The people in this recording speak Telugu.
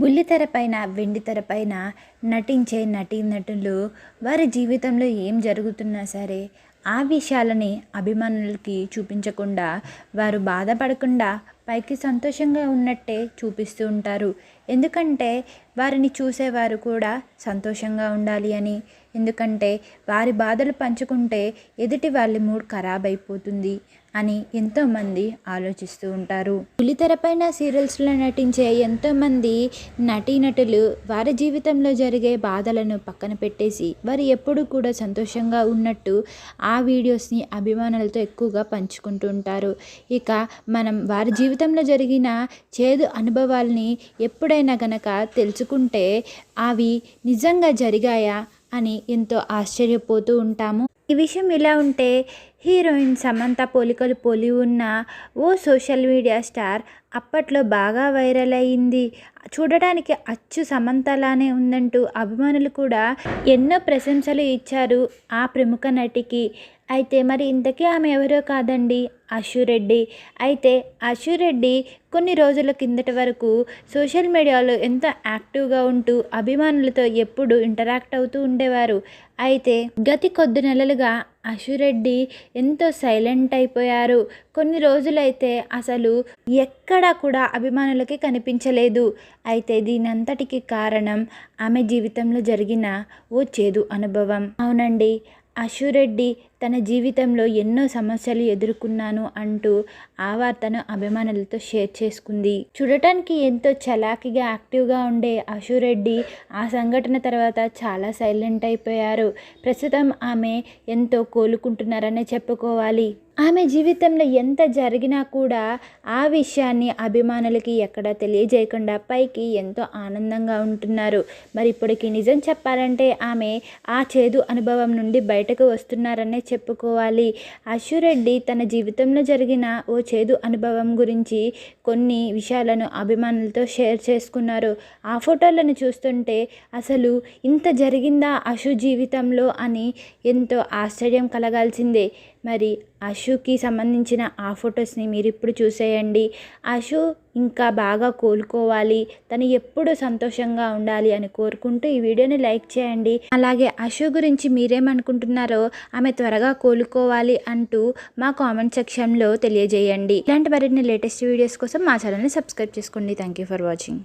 బుల్లితెర పైన, వెండితెర పైన నటించే నటీనటులు వారి జీవితంలో ఏం జరుగుతున్నా సరే ఆ విషయాలని అభిమానులకి చూపించకుండా, వారు బాధపడకుండా పైకి సంతోషంగా ఉన్నట్టే చూపిస్తూ ఉంటారు. ఎందుకంటే వారిని చూసేవారు కూడా సంతోషంగా ఉండాలి అని. ఎందుకంటే వారి బాధలు పంచుకుంటే ఎదుటి వాళ్ళ మూడ్ ఖరాబ్ అయిపోతుంది అని ఎంతోమంది ఆలోచిస్తూ ఉంటారు. బుల్లితెరపైన సీరియల్స్లో నటించే ఎంతోమంది నటీనటులు వారి జీవితంలో జరిగే బాధలను పక్కన పెట్టేసి వారు ఎప్పుడు కూడా సంతోషంగా ఉన్నట్టు ఆ వీడియోస్ని అభిమానులతో ఎక్కువగా పంచుకుంటూ ఉంటారు. ఇక మనం వారి జీవితంలో జరిగిన చేదు అనుభవాల్ని ఎప్పుడైనా గనక తెలుసుకుంటే అవి నిజంగా జరిగాయా అని ఎంతో ఆశ్చర్యపోతూ ఉంటాము. ఈ విషయం ఇలా ఉంటే, హీరోయిన్ సమంత పోలికలు పోలి ఉన్న ఓ సోషల్ మీడియా స్టార్ అప్పట్లో బాగా వైరల్ అయ్యింది. చూడడానికి అచ్చు సమంతలానే ఉందంటూ అభిమానులు కూడా ఎన్నో ప్రశంసలు ఇచ్చారు ఆ ప్రముఖ నటికి. అయితే మరి ఇంతకీ ఆమె ఎవరో కాదండి, అశు రెడ్డి. అయితే అశు రెడ్డి కొన్ని రోజుల కిందటి వరకు సోషల్ మీడియాలో ఎంతో యాక్టివ్గా ఉంటూ అభిమానులతో ఎప్పుడు ఇంటరాక్ట్ అవుతూ ఉండేవారు. అయితే గత కొద్ది నెలలుగా అశు రెడ్డి ఎంతో సైలెంట్ అయిపోయారు. కొన్ని రోజులైతే అసలు ఎక్కడా కూడా అభిమానులకి కనిపించలేదు. అయితే దీనంతటికి కారణం ఆమె జీవితంలో జరిగిన ఓ చేదు అనుభవం. అవునండి, అశు రెడ్డి తన జీవితంలో ఎన్నో సమస్యలు ఎదుర్కొన్నాను అంటూ ఆ వార్తను అభిమానులతో షేర్ చేసుకుంది. చూడటానికి ఎంతో చలాకీగా యాక్టివ్గా ఉండే అశు రెడ్డి ఆ సంఘటన తర్వాత చాలా సైలెంట్ అయిపోయారు. ప్రస్తుతం ఆమె ఎంతో కోలుకుంటున్నారనే చెప్పుకోవాలి. ఆమె జీవితంలో ఎంత జరిగినా కూడా ఆ విషయాన్ని అభిమానులకి ఎక్కడ తెలియజేయకుండా పైకి ఎంతో ఆనందంగా ఉంటున్నారు. మరి ఇప్పటికి నిజం చెప్పాలంటే ఆమె ఆ చేదు అనుభవం నుండి బయటకు వస్తున్నారనే చెప్పుకోవాలి. అశు రెడ్డి తన జీవితంలో జరిగిన ఓ చేదు అనుభవం గురించి కొన్ని విషయాలను అభిమానులతో షేర్ చేసుకున్నారు. ఆ ఫోటోలను చూస్తుంటే అసలు ఇంత జరిగిందా అశు జీవితంలో అని ఎంతో ఆశ్చర్యం కలగాల్సిందే. మరి అశుకి సంబంధించిన ఆ ఫొటోస్ని మీరు ఇప్పుడు చూసేయండి. అశు ఇంకా బాగా కోలుకోవాలి, తను ఎప్పుడు సంతోషంగా ఉండాలి అని కోరుకుంటూ ఈ వీడియోని లైక్ చేయండి. అలాగే అశు గురించి మీరేమనుకుంటున్నారో, ఆమె త్వరగా కోలుకోవాలి అంటూ మా కామెంట్ సెక్షన్లో తెలియజేయండి. ఇలాంటి మరిన్ని లేటెస్ట్ వీడియోస్ కోసం మా ఛానల్ని సబ్స్క్రైబ్ చేసుకోండి. Thank you for watching.